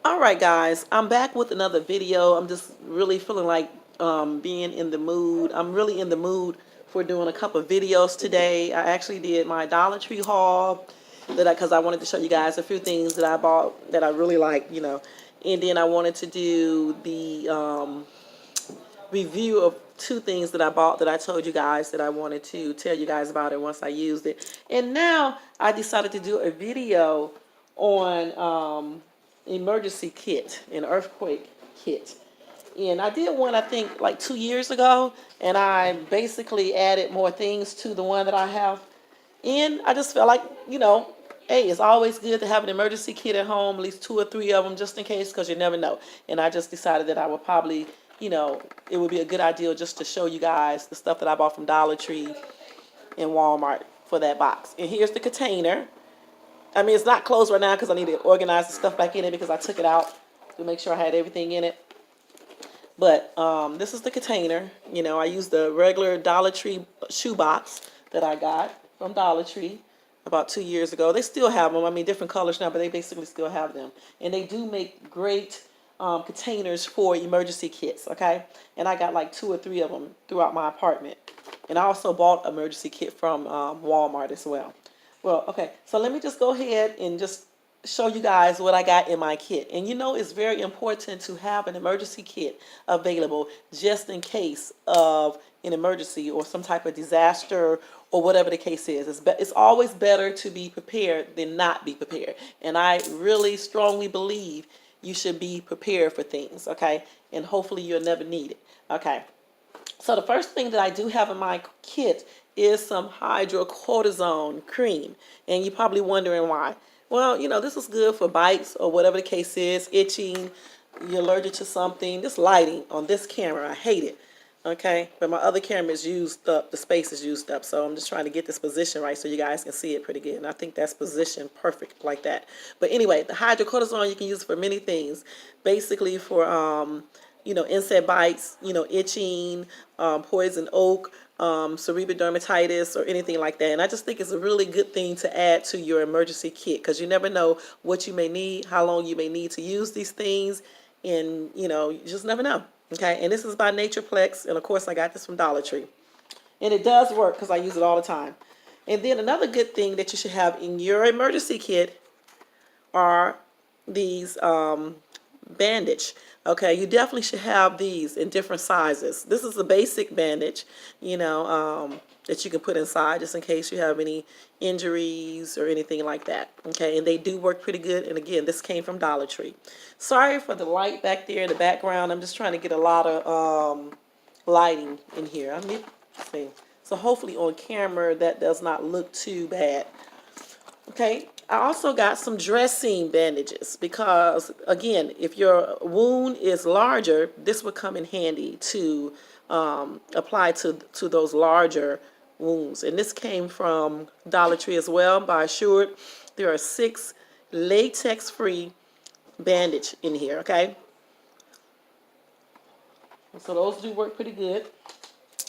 All right, guys, I'm back with another video. I'm just really feeling like being in the mood. I'm really in the mood for doing a couple of videos today. I actually did my Dollar Tree haul because I wanted to show you guys a few things that I bought that I really like, and then I wanted to do the review of two things that I bought that I told you guys that I wanted to tell you guys about it once I used it. And now I decided to do a video on emergency kit, an earthquake kit. And I did one, I think, like 2 years ago, and I basically added more things to the one that I have. And I just felt like, hey, it's always good to have an emergency kit at home, at least two or three of them, just in case, because you never know. And I just decided that I would probably, it would be a good idea just to show you guys the stuff that I bought from Dollar Tree and Walmart for that box. And here's the container. I mean, it's not closed right now because I need to organize the stuff back in it because I took it out to make sure I had everything in it. But this is the container. I used the regular Dollar Tree shoebox that I got from Dollar Tree about 2 years ago. They still have them. I mean, different colors now, but they basically still have them. And they do make great containers for emergency kits, okay? And I got like two or three of them throughout my apartment. And I also bought an emergency kit from Walmart as well. Well, okay, so let me just go ahead and just show you guys what I got in my kit. And it's very important to have an emergency kit available just in case of an emergency or some type of disaster or whatever the case is. It's always better to be prepared than not be prepared. And I really strongly believe you should be prepared for things, okay? And hopefully you'll never need it, okay? So the first thing that I do have in my kit is some hydrocortisone cream. And you're probably wondering why. Well, this is good for bites or whatever the case is, itching, you're allergic to something. This lighting on this camera, I hate it. Okay, but my other camera is used up, the space is used up, so I'm just trying to get this position right so you guys can see it pretty good. And I think that's positioned perfect like that. But anyway, the hydrocortisone, you can use for many things. Basically for insect bites, itching, poison oak, cerebral dermatitis, or anything like that. And I just think it's a really good thing to add to your emergency kit because you never know what you may need, how long you may need to use these things, and you just never know. Okay, and this is by Natureplex, and of course I got this from Dollar Tree. And it does work because I use it all the time. And then another good thing that you should have in your emergency kit are these bandage. Okay, you definitely should have these in different sizes. This is a basic bandage, that you can put inside just in case you have any injuries or anything like that. Okay, and they do work pretty good. And again, this came from Dollar Tree. Sorry for the light back there in the background. I'm just trying to get a lot of lighting in here. I mean, see. So hopefully on camera that does not look too bad. Okay, I also got some dressing bandages because, again, if your wound is larger, this would come in handy to apply to those larger wounds. And this came from Dollar Tree as well by Assured. There are 6 latex-free bandage in here, okay? So those do work pretty good.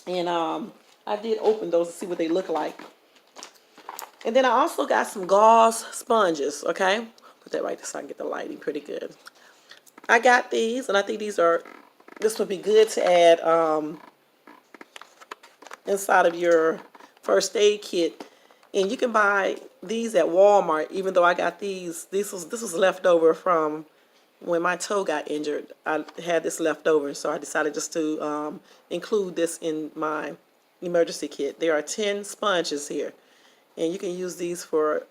And I did open those to see what they look like. And then I also got some gauze sponges, okay? Put that right there so I can get the lighting pretty good. I got these, and I think this would be good to add inside of your first aid kit. And you can buy these at Walmart, even though I got these. This was left over from when my toe got injured. I had this left over, so I decided just to include this in my emergency kit. There are 10 sponges here. And you can use these for,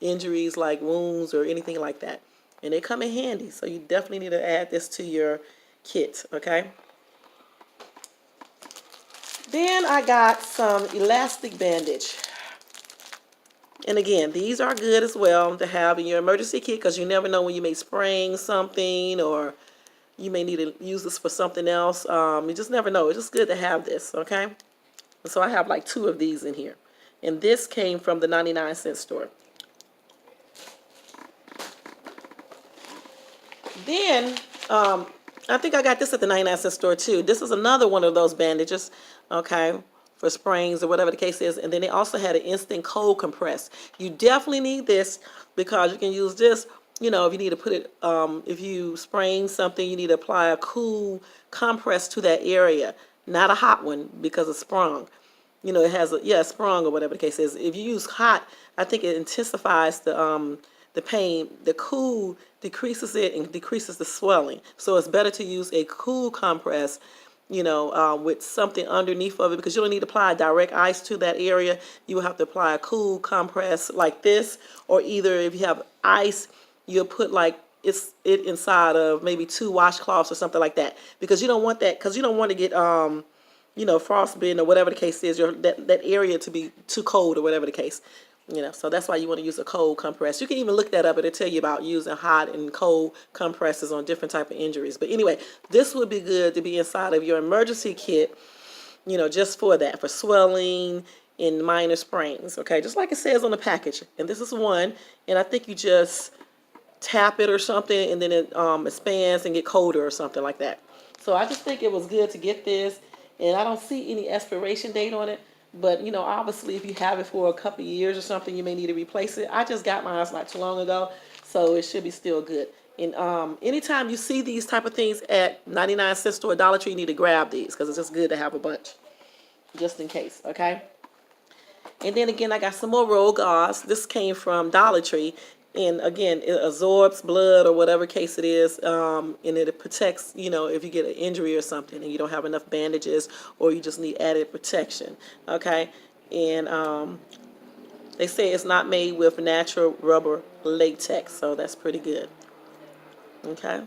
injuries like wounds or anything like that. And they come in handy, so you definitely need to add this to your kit, okay? Then I got some elastic bandage. And again, these are good as well to have in your emergency kit because you never know when you may sprain something or you may need to use this for something else. You just never know. It's just good to have this, okay? And so I have like 2 of these in here. And this came from the 99-cent store. Then, I think I got this at the 99-cent store too. This is another one of those bandages, okay, for sprains or whatever the case is. And then they also had an instant cold compress. You definitely need this because you can use this you know, if you need to put it, if you sprain something, you need to apply a cool compress to that area, not a hot one because it's sprung. You know, it has a, yeah, sprung or whatever the case is. If you use hot, I think it intensifies the pain. The cool decreases it and decreases the swelling. So it's better to use a cool compress, you know, with something underneath of it, because you don't need to apply direct ice to that area. You will have to apply a cool compress like this, or either if you have ice, you'll put like it inside of maybe 2 washcloths or something like that, because you don't want that, because you don't want to get you know, frostbitten or whatever the case is, that area to be too cold or whatever the case. You know, so that's why you want to use a cold compress. You can even look that up. It'll tell you about using hot and cold compresses on different type of injuries. But anyway, this would be good to be inside of your emergency kit, you know, just for that, for swelling and minor sprains. Okay, just like it says on the package. And this is one, and I think you just tap it or something, and then it expands and get colder or something like that. So I just think it was good to get this, and I don't see any expiration date on it. But, you know, obviously if you have it for a couple of years or something, you may need to replace it. I just got mine not too long ago, so it should be still good. And anytime you see these type of things at 99-cent store, Dollar Tree, you need to grab these, because it's just good to have a bunch, just in case, okay? And then again, I got some more roll gauze. This came from Dollar Tree. And again, it absorbs blood or whatever case it is, and it protects, you know, if you get an injury or something and you don't have enough bandages, or you just need added protection, okay? And they say it's not made with natural rubber latex, so that's pretty good, okay?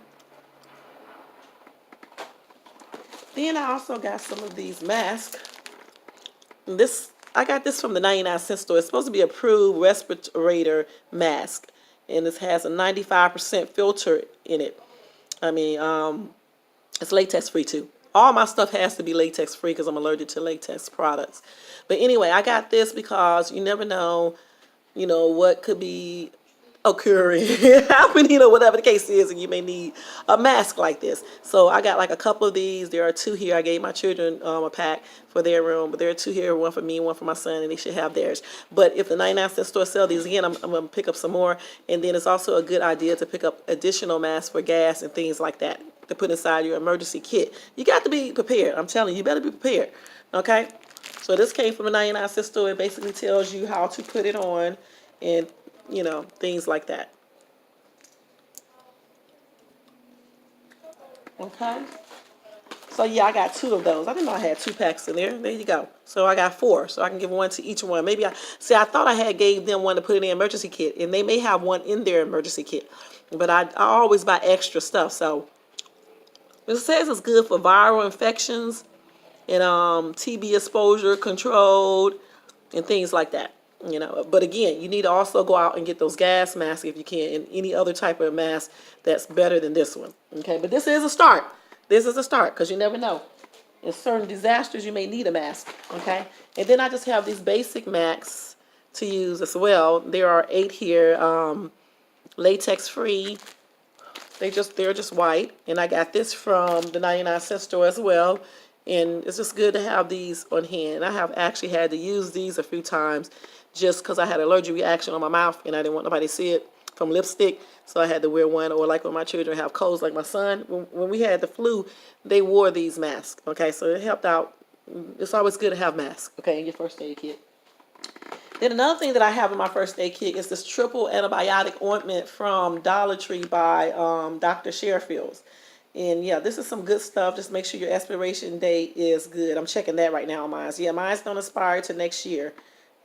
Then I also got some of these masks. I got this from the 99-cent store. It's supposed to be a approved respirator mask, and it has a 95% filter in it. I mean, it's latex free too. All my stuff has to be latex free because I'm allergic to latex products. But anyway, I got this because you never know, you know, what could be occurring, happening, or whatever the case is, and you may need a mask like this. So I got like a couple of these. There are 2 here. I gave my children a pack for their room, but there are 2 here, one for me and one for my son, and they should have theirs. But if the 99-cent store sell these again, I'm going to pick up some more. And then it's also a good idea to pick up additional masks for gas and things like that to put inside your emergency kit. You got to be prepared. I'm telling you, you better be prepared, okay? So this came from the 99-cent store. It basically tells you how to put it on and, you know, things like that. Okay. So yeah, I got 2 of those. I didn't know I had 2 packs in there. There you go. So I got 4. So I can give one to each one. Maybe I thought I had gave them one to put in the emergency kit, and they may have one in their emergency kit. But I always buy extra stuff. So it says it's good for viral infections and TB exposure controlled and things like that. You know, but again, you need to also go out and get those gas masks if you can, and any other type of mask that's better than this one. Okay, but this is a start. This is a start, because you never know. In certain disasters, you may need a mask. Okay, and then I just have these basic masks to use as well. There are 8 here, latex free. They're just white, and I got this from the 99-cent store as well. And it's just good to have these on hand. I have actually had to use these a few times just because I had an allergic reaction on my mouth and I didn't want nobody to see it from lipstick. So I had to wear one, or like when my children have colds, like my son, when we had the flu, they wore these masks. Okay, so it helped out. It's always good to have masks, okay, in your first aid kit. Then another thing that I have in my first aid kit is this triple antibiotic ointment from Dollar Tree by Dr. Sherfield's. And yeah, this is some good stuff. Just make sure your expiration date is good. I'm checking that right now on mine. Yeah, mine's going to expire to next year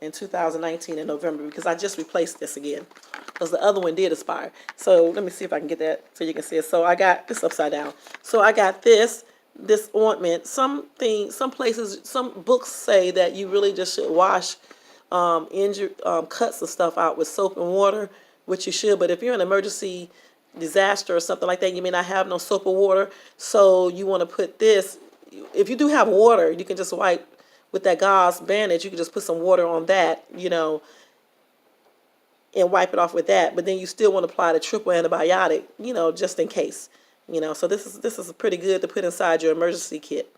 in 2019 in November, because I just replaced this again because the other one did expire. So let me see if I can get that so you can see it. So I got this upside down. So I got this ointment. Some places, some books say that you really just should wash injured cuts and stuff out with soap and water, which you should. But if you're in an emergency disaster or something like that, you may not have no soap or water, so you want to put this. If you do have water, you can just wipe with that gauze bandage. You can just put some water on that, you know, and wipe it off with that. But then you still want to apply the triple antibiotic, you know, just in case, you know. So this is pretty good to put inside your emergency kit.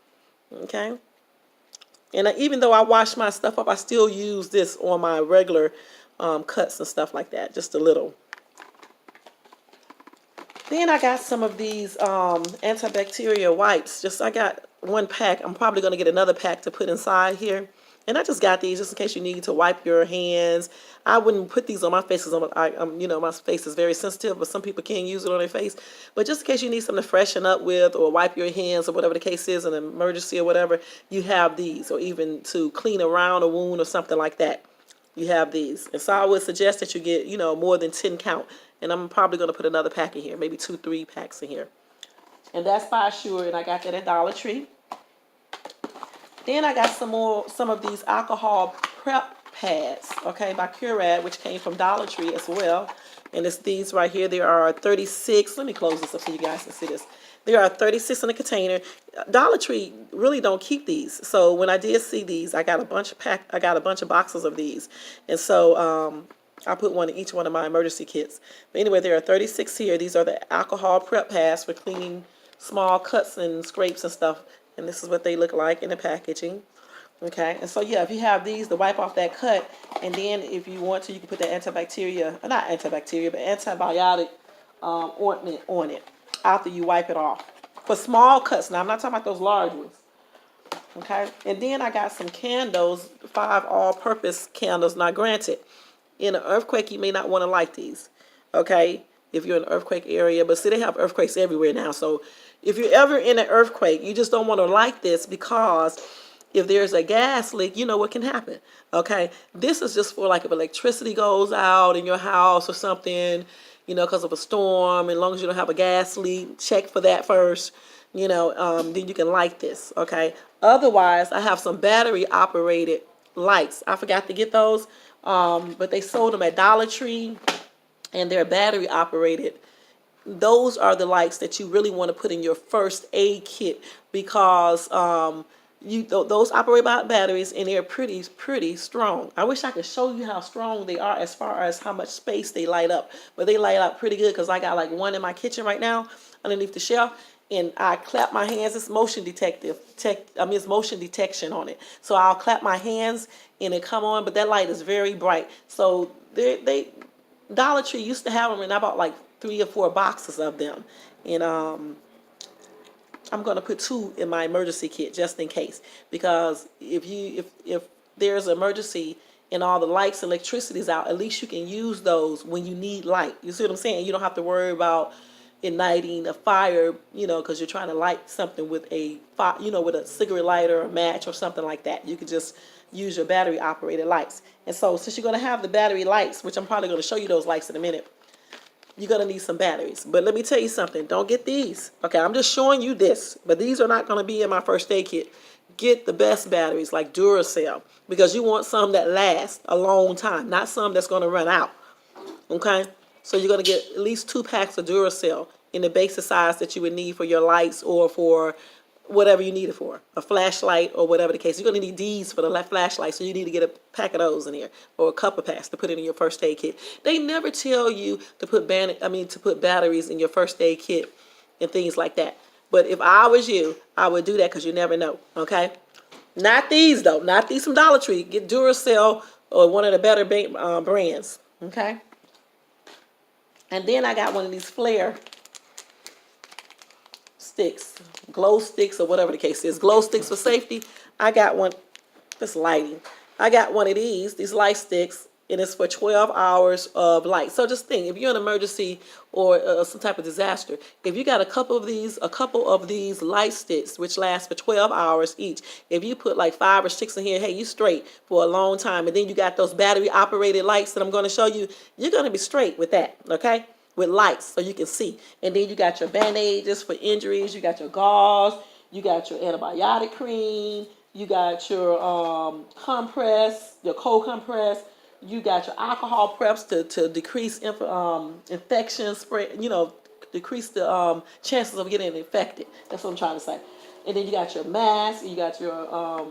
Okay. And even though I wash my stuff up, I still use this on my regular cuts and stuff like that, just a little. Then I got some of these antibacterial wipes. I got one pack. I'm probably going to get another pack to put inside here. And I just got these just in case you need to wipe your hands. I wouldn't put these on my face because my face is very sensitive, but some people can use it on their face. But just in case you need something to freshen up with or wipe your hands or whatever the case is, an emergency or whatever, you have these. Or even to clean around a wound or something like that, you have these. And so I would suggest that you get, more than 10 count. And I'm probably going to put another pack in here, maybe 2-3 packs in here. And that's by Sure, and I got that at Dollar Tree. Then I got some of these alcohol prep pads, okay, by Curad, which came from Dollar Tree as well. And it's these right here. There are 36. Let me close this up so you guys can see this. There are 36 in a container. Dollar Tree really don't keep these. So when I did see these, I got a bunch of boxes of these. And so I put one in each one of my emergency kits. But anyway, there are 36 here. These are the alcohol prep pads for cleaning small cuts and scrapes and stuff. And this is what they look like in the packaging. Okay, and so yeah, if you have these to wipe off that cut, and then if you want to, you can put that not antibacterial, but antibiotic ointment on it after you wipe it off. For small cuts, now I'm not talking about those large ones. Okay, and then I got some candles, 5 all-purpose candles. Now granted, in an earthquake, you may not want to light these. Okay, if you're in an earthquake area, but see, they have earthquakes everywhere now. So if you're ever in an earthquake, you just don't want to light this because if there's a gas leak, you know what can happen. Okay, this is just for like if electricity goes out in your house or something, because of a storm. As long as you don't have a gas leak, check for that first. Then you can light this. Okay. Otherwise, I have some battery operated lights. I forgot to get those, but they sold them at Dollar Tree, and they're battery operated. Those are the lights that you really want to put in your first aid kit because those operate by batteries, and they're pretty strong. I wish I could show you how strong they are as far as how much space they light up, but they light up pretty good because I got like one in my kitchen right now underneath the shelf, and I clap my hands. It's motion detection on it. So I'll clap my hands and it come on, but that light is very bright. So Dollar Tree used to have them, and I bought like 3 or 4 boxes of them, and I'm going to put 2 in my emergency kit just in case, because if there's an emergency and all the lights and electricity is out, at least you can use those when you need light. You see what I'm saying? You don't have to worry about igniting a fire, because you're trying to light something with a with a cigarette lighter or a match or something like that. You could just use your battery operated lights. And so since you're going to have the battery lights, which I'm probably going to show you those lights in a minute, you're going to need some batteries. But let me tell you something. Don't get these. Okay, I'm just showing you this. But these are not going to be in my first aid kit. Get the best batteries like Duracell, because you want some that last a long time, not some that's going to run out. Okay? So you're going to get at least 2 packs of Duracell in the basic size that you would need for your lights or for whatever you need it for, a flashlight or whatever the case. You're going to need these for the flashlight, so you need to get a pack of those in here, or a couple of packs to put it in your first aid kit. They never tell you to put batteries in your first aid kit and things like that. But if I was you, I would do that because you never know. Okay, not these though, not these from Dollar Tree. Get Duracell or one of the better brands. Okay, and then I got one of these flare sticks, glow sticks, or whatever the case is. Glow sticks for safety. I got one. This lighting. I got one of these light sticks, and it's for 12 hours of light. So just think, if you're in an emergency or some type of disaster, if you got a couple of these light sticks, which last for 12 hours each, if you put like 5 or 6 in here, hey, you straight for a long time. And then you got those battery operated lights that I'm going to show you, you're going to be straight with that, okay? With lights so you can see. And then you got your bandages for injuries, you got your gauze, you got your antibiotic cream, you got your compress, your cold compress, you got your alcohol preps to decrease infection spread, decrease the chances of getting infected. That's what I'm trying to say. And then you got your mask, you got your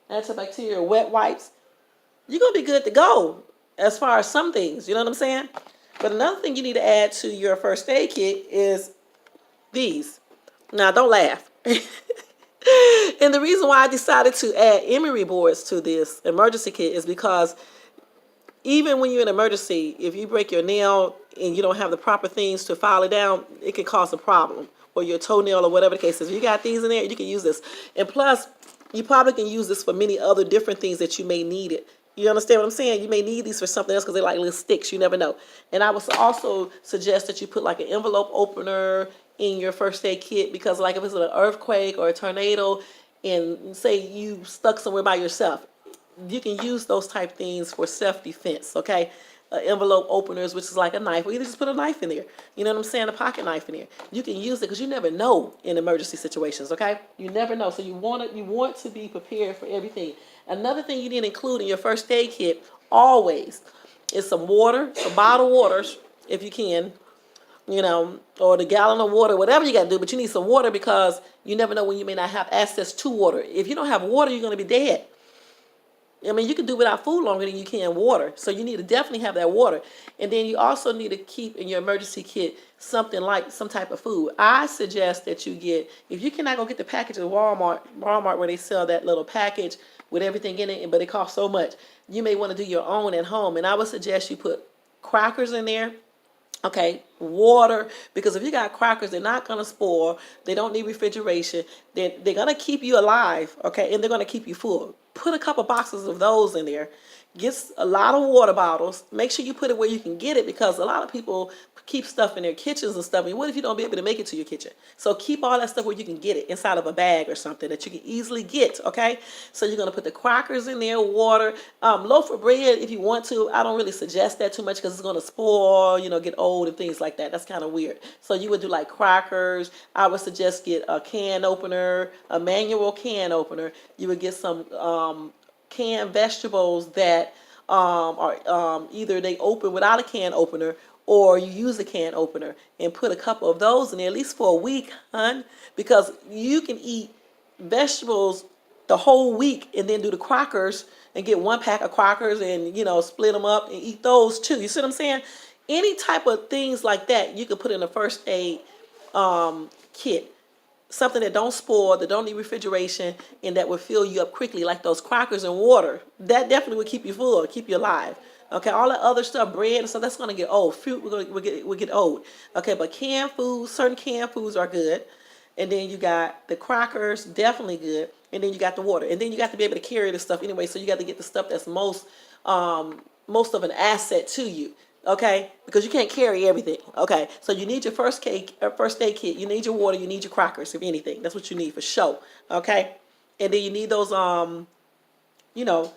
antibacterial wet wipes. You're going to be good to go as far as some things, you know what I'm saying? But another thing you need to add to your first aid kit is these. Now, don't laugh. And the reason why I decided to add emery boards to this emergency kit is because even when you're in an emergency, if you break your nail and you don't have the proper things to file it down, it can cause a problem. Or your toenail or whatever the case is. If you got these in there, you can use this. And plus, you probably can use this for many other different things that you may need it. You understand what I'm saying? You may need these for something else because they're like little sticks. You never know. And I would also suggest that you put like an envelope opener in your first aid kit, because like if it's an earthquake or a tornado and say you stuck somewhere by yourself, you can use those type things for self-defense, okay? Envelope openers, which is like a knife, or you just put a knife in there. You know what I'm saying? A pocket knife in there. You can use it because you never know in emergency situations, okay? You never know. So you want to be prepared for everything. Another thing you need to include in your first aid kit always is some water, some bottled waters, if you can, you know, or the gallon of water, whatever you got to do, but you need some water because you never know when you may not have access to water. If you don't have water, you're going to be dead. I mean, you can do without food longer than you can water. So you need to definitely have that water. And then you also need to keep in your emergency kit something like some type of food. I suggest that you get, if you cannot go get the package at Walmart where they sell that little package with everything in it, but it costs so much, you may want to do your own at home. And I would suggest you put crackers in there. Okay, water, because if you got crackers, they're not going to spoil. They don't need refrigeration. They're going to keep you alive, okay, and they're going to keep you full. Put a couple boxes of those in there. Get a lot of water bottles. Make sure you put it where you can get it, because a lot of people keep stuff in their kitchens and stuff. And what if you don't be able to make it to your kitchen? So keep all that stuff where you can get it inside of a bag or something that you can easily get, okay? So you're going to put the crackers in there, water, loaf of bread if you want to. I don't really suggest that too much because it's going to spoil, you know, get old and things like that. That's kind of weird. So you would do like crackers. I would suggest get a can opener, a manual can opener. You would get some canned vegetables that are either they open without a can opener, or you use a can opener, and put a couple of those in there at least for a week, hun, because you can eat vegetables the whole week and then do the crackers and get one pack of crackers and, you know, split them up and eat those too. You see what I'm saying? Any type of things like that you can put in a first aid kit. Something that don't spoil, that don't need refrigeration, and that will fill you up quickly, like those crackers and water. That definitely will keep you full, keep you alive. Okay, all that other stuff, bread and stuff, that's going to get old. Fruit will get old. Okay, but canned foods, certain canned foods are good. And then you got the crackers, definitely good. And then you got the water. And then you got to be able to carry the stuff anyway, so you got to get the stuff that's most of an asset to you. Okay, because you can't carry everything. Okay, so you need your first aid kit. You need your water. You need your crackers, if anything. That's what you need for sure. Okay, and then you need those you know,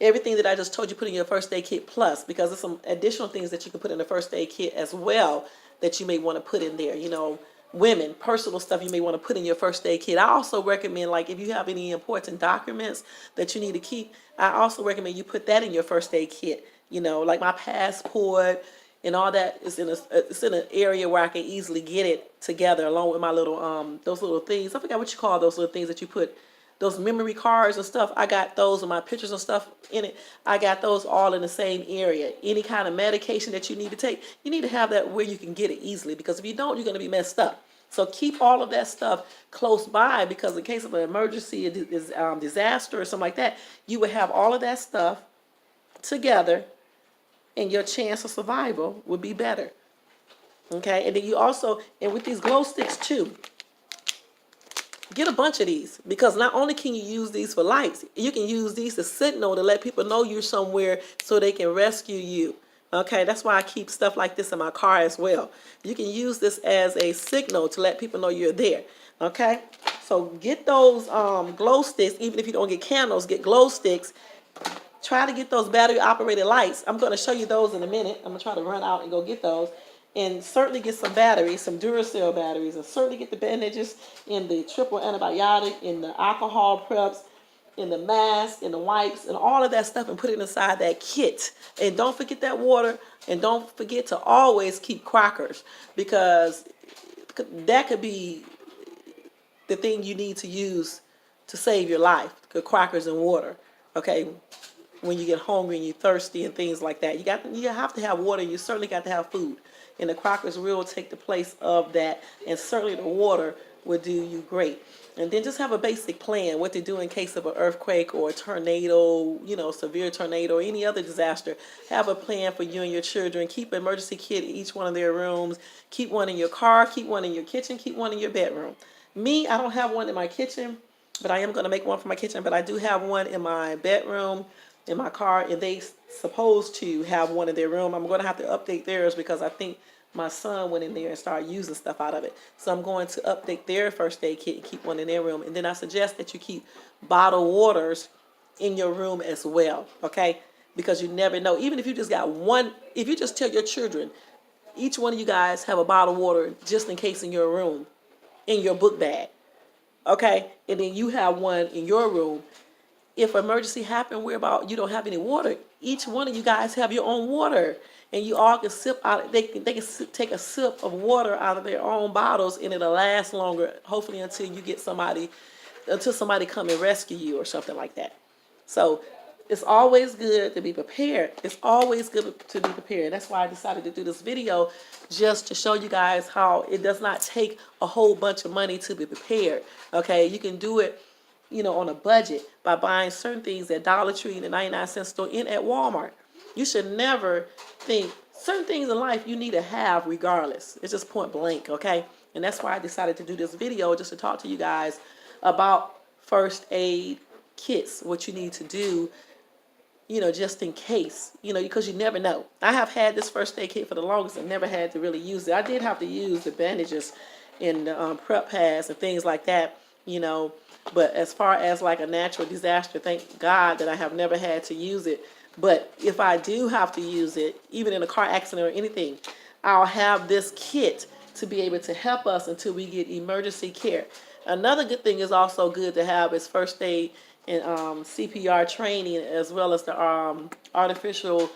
everything that I just told you, put in your first aid kit plus, because there's some additional things that you can put in the first aid kit as well that you may want to put in there. You know, women, personal stuff you may want to put in your first aid kit. I also recommend, like, if you have any important documents that you need to keep, I also recommend you put that in your first aid kit. You know, like my passport and all that is it's in an area where I can easily get it together along with my little those little things. I forgot what you call those little things that you put, those memory cards and stuff. I got those with my pictures and stuff in it. I got those all in the same area. Any kind of medication that you need to take, you need to have that where you can get it easily, because if you don't, you're going to be messed up. So keep all of that stuff close by, because in case of an emergency, disaster or something like that, you would have all of that stuff together, and your chance of survival would be better. Okay, and then you also, and with these glow sticks too, get a bunch of these, because not only can you use these for lights, you can use these to signal to let people know you're somewhere so they can rescue you. Okay, that's why I keep stuff like this in my car as well. You can use this as a signal to let people know you're there. Okay, so get those glow sticks. Even if you don't get candles, get glow sticks. Try to get those battery operated lights. I'm going to show you those in a minute. I'm going to try to run out and go get those. And certainly get some batteries, some Duracell batteries, and certainly get the bandages and the triple antibiotic and the alcohol preps and the mask and the wipes and all of that stuff, and put it inside that kit. And don't forget that water, and don't forget to always keep crackers, because that could be the thing you need to use to save your life, crackers and water. Okay, when you get hungry and you're thirsty and things like that, you have to have water. You certainly got to have food, and the crackers will take the place of that, and certainly the water would do you great. And then just have a basic plan what to do in case of an earthquake or a tornado, severe tornado or any other disaster. Have a plan for you and your children. Keep an emergency kit in each one of their rooms. Keep one in your car. Keep one in your kitchen. Keep one in your bedroom. Me, I don't have one in my kitchen, but I am going to make one for my kitchen. But I do have one in my bedroom, in my car, and they supposed to have one in their room. I'm going to have to update theirs because I think my son went in there and started using stuff out of it. So I'm going to update their first aid kit and keep one in their room. And then I suggest that you keep bottled waters in your room as well, okay? Because you never know. Even if you just got one, if you just tell your children, each one of you guys have a bottle of water just in case in your room, in your book bag, okay? And then you have one in your room. If an emergency happened where you don't have any water, each one of you guys have your own water. And you all can sip out. They can take a sip of water out of their own bottles, and it'll last longer. Hopefully, until somebody come and rescue you or something like that. So, it's always good to be prepared. It's always good to be prepared. That's why I decided to do this video, just to show you guys how it does not take a whole bunch of money to be prepared. Okay, you can do it, on a budget by buying certain things at Dollar Tree, the 99-cent store, and at Walmart. You should never think certain things in life you need to have regardless. It's just point blank, okay? And that's why I decided to do this video, just to talk to you guys about first aid kits, what you need to do, just in case, because you never know. I have had this first aid kit for the longest and never had to really use it. I did have to use the bandages and the prep pads and things like that, but as far as like a natural disaster, thank God that I have never had to use it. But if I do have to use it, even in a car accident or anything, I'll have this kit to be able to help us until we get emergency care. Another good thing is also good to have is first aid and CPR training, as well as the artificial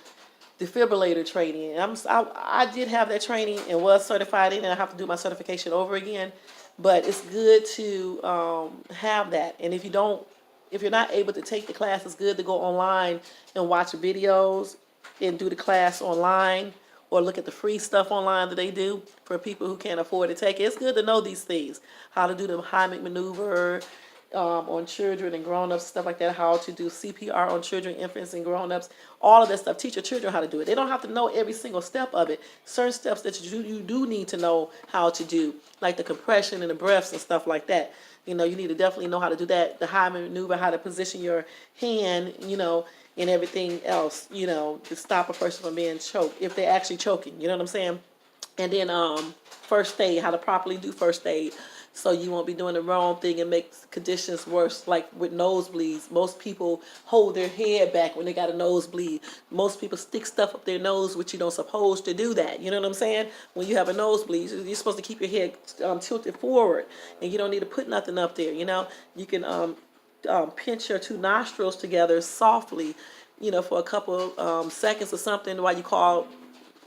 defibrillator training. And I did have that training and was certified in it. I have to do my certification over again. But it's good to have that. And if you're not able to take the class, it's good to go online and watch videos and do the class online, or look at the free stuff online that they do for people who can't afford to take it. It's good to know these things, how to do the Heimlich maneuver on children and grown-ups, stuff like that, how to do CPR on children, infants, and grown-ups, all of that stuff. Teach your children how to do it. They don't have to know every single step of it. Certain steps that you do need to know how to do, like the compression and the breaths and stuff like that. You need to definitely know how to do that. The Heimlich maneuver, how to position your hand, and everything else, to stop a person from being choked, if they're actually choking, you know what I'm saying? And then first aid, how to properly do first aid, so you won't be doing the wrong thing and make conditions worse, like with nosebleeds. Most people hold their head back when they got a nosebleed. Most people stick stuff up their nose, which you don't supposed to do that. You know what I'm saying? When you have a nosebleed, you're supposed to keep your head tilted forward, and you don't need to put nothing up there. You can pinch your two nostrils together softly, for a couple seconds or something while you call.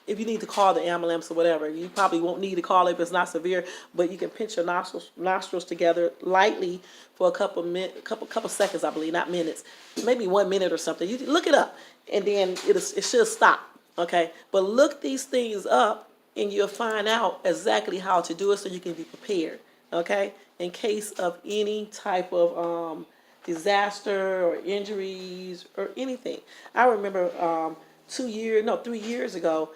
If you need to call the ambulance or whatever, you probably won't need to call it if it's not severe, but you can pinch your nostrils together lightly for a couple seconds, I believe, not minutes, maybe 1 minute or something. You look it up, and then it should stop, okay? But look these things up, and you'll find out exactly how to do it so you can be prepared, okay? In case of any type of disaster or injuries or anything. I remember 3 years ago,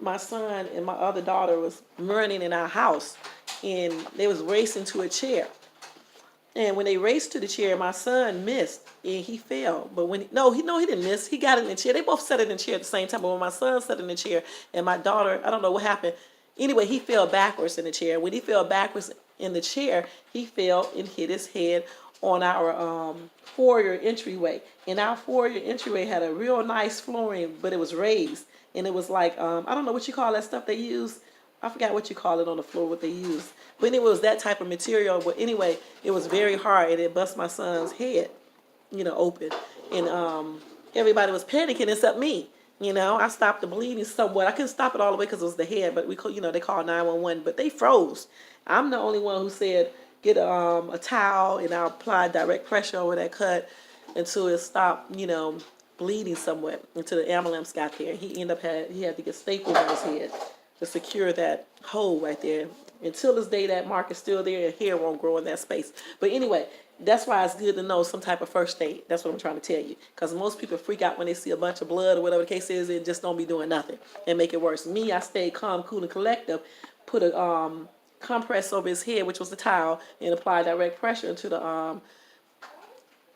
my son and my other daughter was running in our house, and they was racing to a chair. And when they raced to the chair, my son missed and he fell. But he didn't miss. He got in the chair. They both sat in the chair at the same time. But when my son sat in the chair and my daughter, I don't know what happened. Anyway, he fell backwards in the chair. When he fell backwards in the chair, he fell and hit his head on our foyer entryway. And our foyer entryway had a real nice flooring, but it was raised. And it was like, I don't know what you call that stuff they use. I forgot what you call it on the floor, what they use. But anyway, it was that type of material. But anyway, it was very hard, and it bust my son's head, open. And everybody was panicking except me. I stopped the bleeding somewhat. I couldn't stop it all the way because it was the head, but they called 911. But they froze. I'm the only one who said, get a towel, and I applied direct pressure over that cut until it stopped, bleeding somewhat, until the ambulance got there. He had to get staples on his head to secure that hole right there. Until this day, that mark is still there and hair won't grow in that space. But anyway, that's why it's good to know some type of first aid. That's what I'm trying to tell you. Because most people freak out when they see a bunch of blood or whatever the case is and just don't be doing nothing and make it worse. Me, I stayed calm, cool, and collective, put a compress over his head, which was the towel, and applied direct pressure into the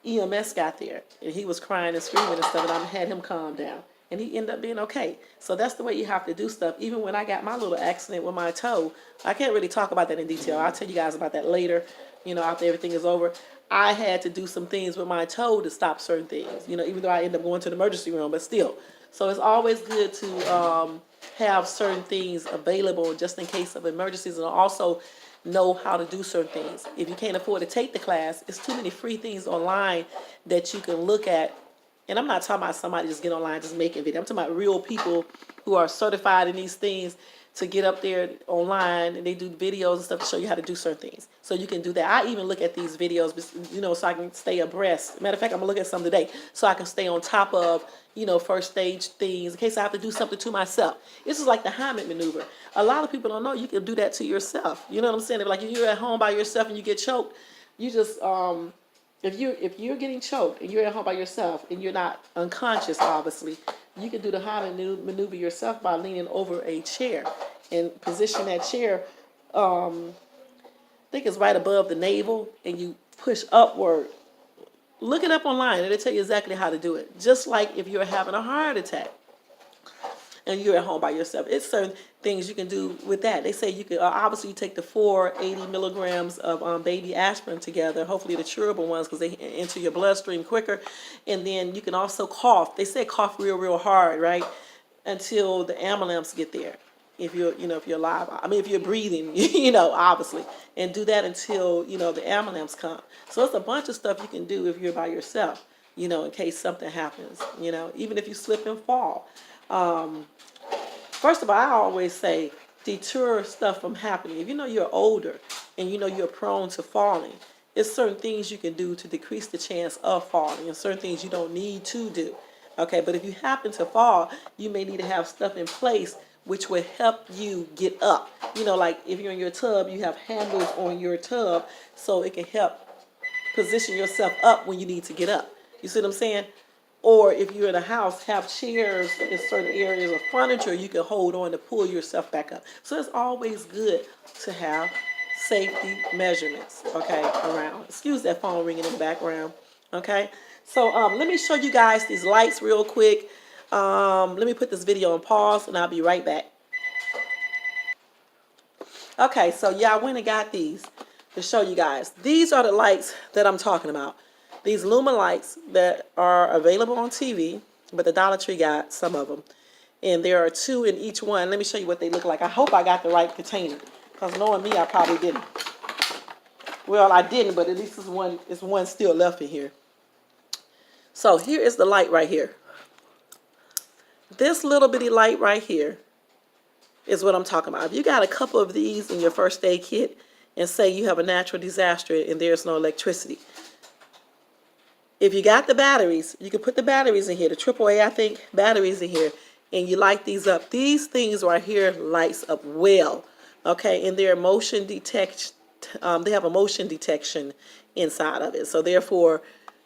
EMS got there, and he was crying and screaming and stuff, and I had him calm down, and he ended up being okay. So that's the way you have to do stuff. Even when I got my little accident with my toe, I can't really talk about that in detail. I'll tell you guys about that later, after everything is over. I had to do some things with my toe to stop certain things, even though I ended up going to the emergency room, but still. So it's always good to have certain things available just in case of emergencies, and also know how to do certain things. If you can't afford to take the class, it's too many free things online that you can look at. And I'm not talking about somebody just get online just making video. I'm talking about real people who are certified in these things to get up there online, and they do videos and stuff to show you how to do certain things. So you can do that. I even look at these videos, so I can stay abreast. Matter of fact, I'm gonna look at some today so I can stay on top of, first stage things in case I have to do something to myself. This is like the Heimlich maneuver. A lot of people don't know you can do that to yourself. You know what I'm saying? Like if you're at home by yourself and you get choked, you just if you're getting choked and you're at home by yourself and you're not unconscious, obviously, you can do the Heimlich maneuver yourself by leaning over a chair and position that chair. I think it's right above the navel, and you push upward. Look it up online, and it'll tell you exactly how to do it. Just like if you're having a heart attack and you're at home by yourself, it's certain things you can do with that. They say you can obviously you take the 480 milligrams of baby aspirin together, hopefully the chewable ones because they enter your bloodstream quicker, and then you can also cough. They say cough real hard, right, until the ambulance get there. If you're if you're alive, if you're breathing, obviously, and do that until the ambulance come. So it's a bunch of stuff you can do if you're by yourself, in case something happens, even if you slip and fall. First of all, I always say deter stuff from happening. If you're older and you're prone to falling, there's certain things you can do to decrease the chance of falling, and certain things you don't need to do. Okay, but if you happen to fall, you may need to have stuff in place which will help you get up. Like if you're in your tub, you have handles on your tub so it can help position yourself up when you need to get up. You see what I'm saying? Or if you're in a house, have chairs in certain areas of furniture you can hold on to pull yourself back up. So it's always good to have safety measurements, okay, around. Excuse that phone ringing in the background, okay? So let me show you guys these lights real quick. Let me put this video on pause and I'll be right back. Okay, so I went and got these to show you guys. These are the lights that I'm talking about. These Luma lights that are available on TV, but the Dollar Tree got some of them. And there are 2 in each one. Let me show you what they look like. I hope I got the right container, because knowing me, I probably didn't. Well, I didn't, but at least there's one still left in here. So here is the light right here. This little bitty light right here is what I'm talking about. If you got a couple of these in your first aid kit and say you have a natural disaster and there's no electricity, if you got the batteries, you can put the batteries in here, the AAA, I think, batteries in here, and you light these up. These things right here lights up well, okay, and they're motion detect. They have a motion detection inside of it, so therefore,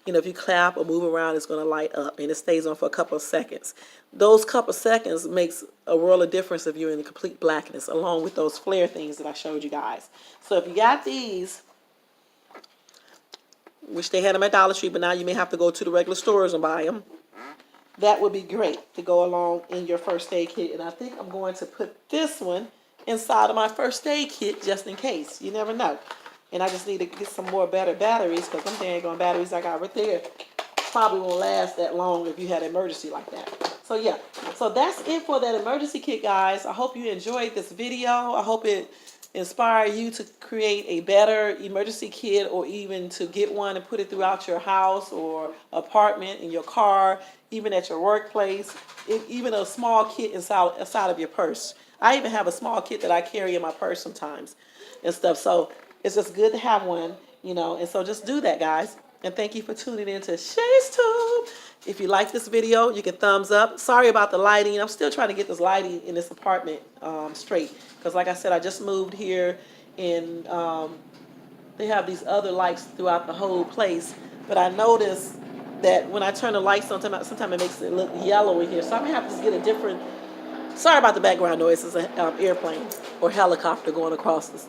if you clap or move around, it's going to light up, and it stays on for a couple of seconds. Those couple of seconds makes a world of difference if you're in complete blackness, along with those flare things that I showed you guys. So if you got these, which they had them at Dollar Tree, but now you may have to go to the regular stores and buy them, that would be great to go along in your first aid kit. And I think I'm going to put this one inside of my first aid kit just in case. You never know. And I just need to get some more better batteries, because them dang batteries I got right there probably won't last that long if you had an emergency like that. So so that's it for that emergency kit, guys. I hope you enjoyed this video. I hope it inspired you to create a better emergency kit, or even to get one and put it throughout your house or apartment, in your car, even at your workplace, even a small kit inside of your purse. I even have a small kit that I carry in my purse sometimes and stuff. So it's just good to have one, and so just do that, guys. And thank you for tuning in to Shay's Tube. If you like this video, you can thumbs up. Sorry about the lighting. I'm still trying to get this lighting in this apartment straight. Because like I said, I just moved here and they have these other lights throughout the whole place. But I noticed that when I turn the lights on, sometimes it makes it look yellow in here. So I'm going to have to get a different... Sorry about the background noise. It's an airplane or helicopter going across this.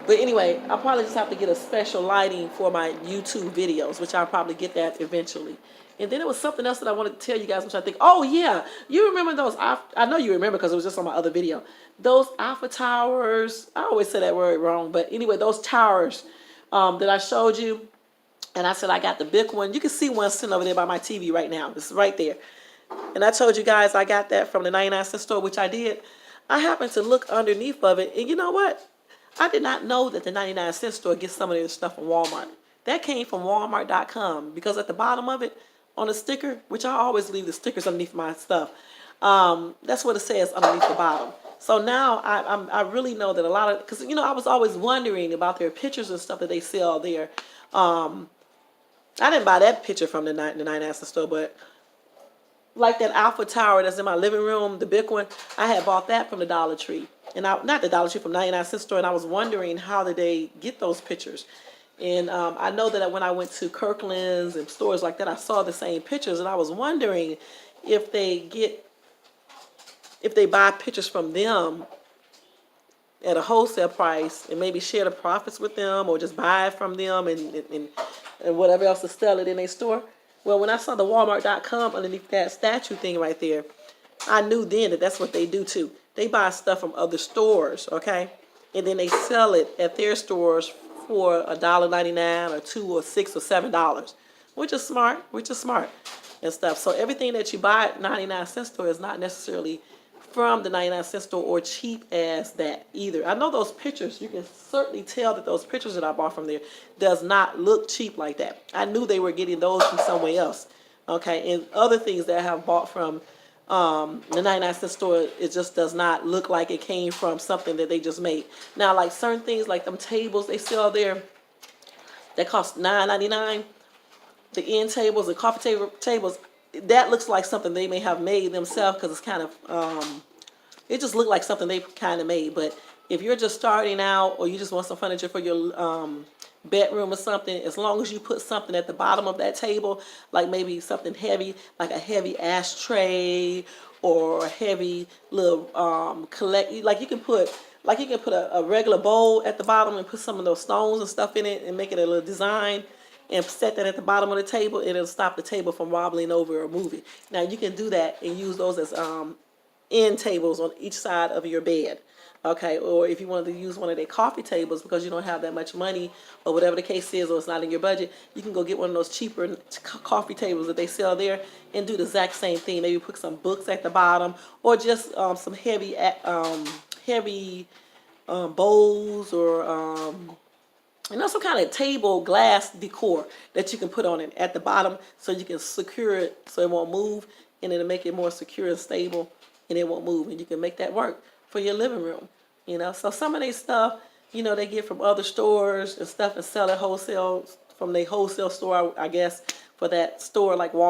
But anyway, I'll probably just have to get a special lighting for my YouTube videos, which I'll probably get that eventually. And then there was something else that I wanted to tell you guys, which I think, oh yeah, you remember those, I know you remember because it was just on my other video. Those Alpha Towers, I always say that word wrong, but anyway, those towers that I showed you, and I said I got the big one. You can see one sitting over there by my TV right now. It's right there. And I told you guys I got that from the 99-cent store, which I did. I happened to look underneath of it, and you know what? I did not know that the 99-cent store gets some of their stuff from Walmart. That came from Walmart.com because at the bottom of it, on the sticker, which I always leave the stickers underneath my stuff, that's what it says underneath the bottom. So now I really know that a lot of, because, you know, I was always wondering about their pictures and stuff that they sell there. I didn't buy that picture from the 99-cent store, but like that Alpha Tower that's in my living room, the big one, I had bought that from the Dollar Tree. And not the Dollar Tree, from 99-cent store, and I was wondering how did they get those pictures. And I know that when I went to Kirkland's and stores like that, I saw the same pictures, and I was wondering if they buy pictures from them at a wholesale price and maybe share the profits with them, or just buy it from them and whatever else to sell it in their store. Well, when I saw the Walmart.com underneath that statue thing right there, I knew then that that's what they do too. They buy stuff from other stores, okay? And then they sell it at their stores for $1.99 or $2 or $6 or $7, which is smart, and stuff. So everything that you buy at 99-cent store is not necessarily from the 99-cent store or cheap as that either. I know those pictures, you can certainly tell that those pictures that I bought from there does not look cheap like that. I knew they were getting those from somewhere else, okay? And other things that I have bought from the 99-cent store, it just does not look like it came from something that they just made. Now, like certain things, like them tables they sell there, that cost $9.99. The end tables, the coffee tables, that looks like something they may have made themselves because it's kind of, it just looked like something they kind of made. But if you're just starting out or you just want some furniture for your bedroom or something, as long as you put something at the bottom of that table, like maybe something heavy, like a heavy ashtray or a heavy little like you can put a regular bowl at the bottom and put some of those stones and stuff in it and make it a little design and set that at the bottom of the table, and it'll stop the table from wobbling over or moving. Now you can do that and use those as end tables on each side of your bed. Okay, or if you wanted to use one of their coffee tables because you don't have that much money or whatever the case is, or it's not in your budget, you can go get one of those cheaper coffee tables that they sell there and do the exact same thing. Maybe put some books at the bottom, or just some heavy bowls, or some kind of table glass decor that you can put on it at the bottom so you can secure it so it won't move, and it'll make it more secure and stable and it won't move, and you can make that work for your living room, you know. So some of their stuff, you know, they get from other stores and stuff and sell it wholesale from their wholesale store, I guess, for that store like Walmart.